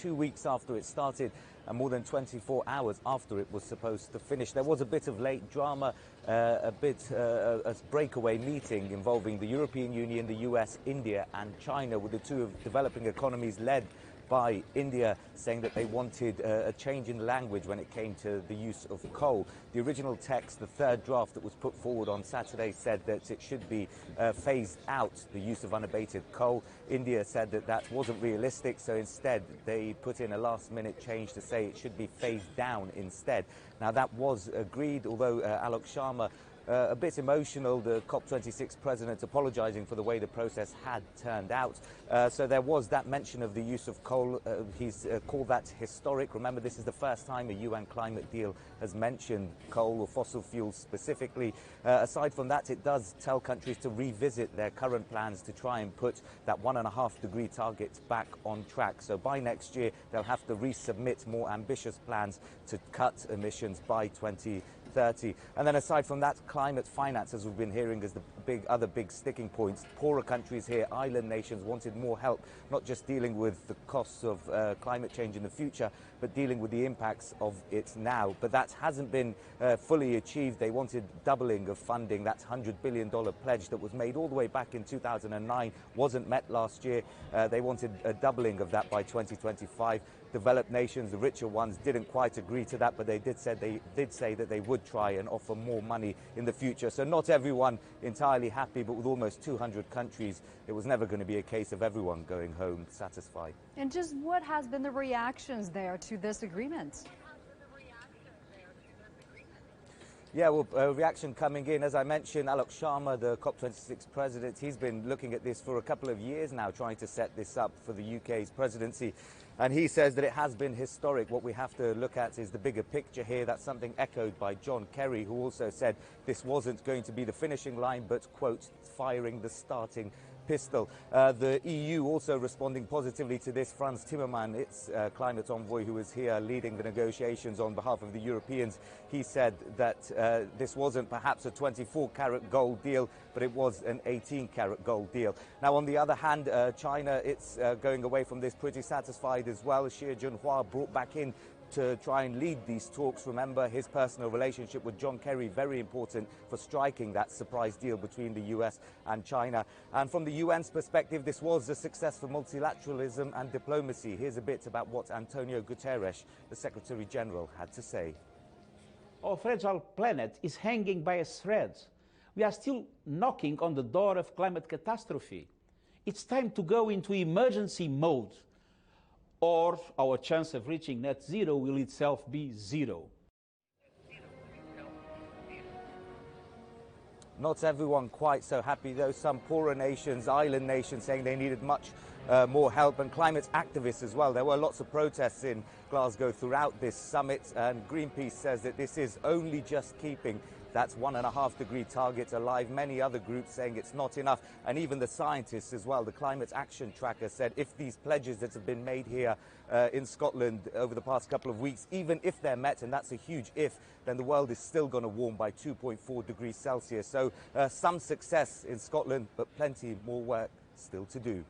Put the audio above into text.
2 weeks after it started and more than 24 hours after it was supposed to finish. There was a bit of late drama, a breakaway meeting involving the European Union, the US, India and China, with the two developing economies led by India saying that they wanted a change in language when it came to the use of coal. The original text, the third draft that was put forward on Saturday, said that it should be phased out, the use of unabated coal. India said that that wasn't realistic, so instead they put in a last-minute change to say it should be phased down instead. Now that was agreed, although Alok Sharma a bit emotional, the COP26 president apologizing for the way the process had turned out. So there was that mention of the use of coal. He's called that historic. Remember, this is the first time a UN climate deal has mentioned coal or fossil fuels specifically. Aside from that, it does tell countries to revisit their current plans to try and put that 1.5-degree target back on track. So by next year, they'll have to resubmit more ambitious plans to cut emissions by 2030. And then aside from that, climate finance, as we've been hearing, is the other big sticking points. Poorer countries here, island nations, wanted more help, not just dealing with the costs of climate change in the future, but dealing with the impacts of it now. But that hasn't been fully achieved. They wanted doubling of funding. That $100 billion pledge that was made all the way back in 2009 wasn't met last year. They wanted a doubling of that by 2025. Developed nations, the richer ones, didn't quite agree to that, but they did say that they would try and offer more money in the future. So not everyone entirely happy, but with almost 200 countries, it was never going to be a case of everyone going home satisfied. And just what has been the reactions there to this agreement? Yeah, well, reaction coming in. As I mentioned, Alok Sharma, the COP26 president, he's been looking at this for a couple of years now, trying to set this up for the UK's presidency. And he says that it has been historic. What we have to look at is the bigger picture here. That's something echoed by John Kerry, who also said this wasn't going to be the finishing line, but, quote, firing the starting pistol. The EU also responding positively to this. Frans Timmermans, its climate envoy, who was here leading the negotiations on behalf of the Europeans, he said that this wasn't perhaps a 24-carat gold deal, but it was an 18-carat gold deal. Now, on the other hand, China, it's going away from this pretty satisfied as well. Xi Jinping brought back in to try and lead these talks. Remember, his personal relationship with John Kerry, very important for striking that surprise deal between the US and China. And from the UN's perspective, this was a success for multilateralism and diplomacy. Here's a bit about what Antonio Guterres, the Secretary General, had to say. Our fragile planet is hanging by a thread. We are still knocking on the door of climate catastrophe. It's time to go into emergency mode, or our chance of reaching net zero will itself be zero. Not everyone quite so happy, though. Some poorer nations, island nations, saying they needed much more help, and climate activists as well. There were lots of protests in Glasgow throughout this summit, and Greenpeace says that this is only just keeping that 1.5-degree target alive. Many other groups saying it's not enough, and even the scientists as well. The Climate Action Tracker said if these pledges that have been made here in Scotland over the past couple of weeks, even if they're met, and that's a huge if, then the world is still going to warm by 2.4 degrees Celsius. So some success in Scotland, but plenty more work still to do.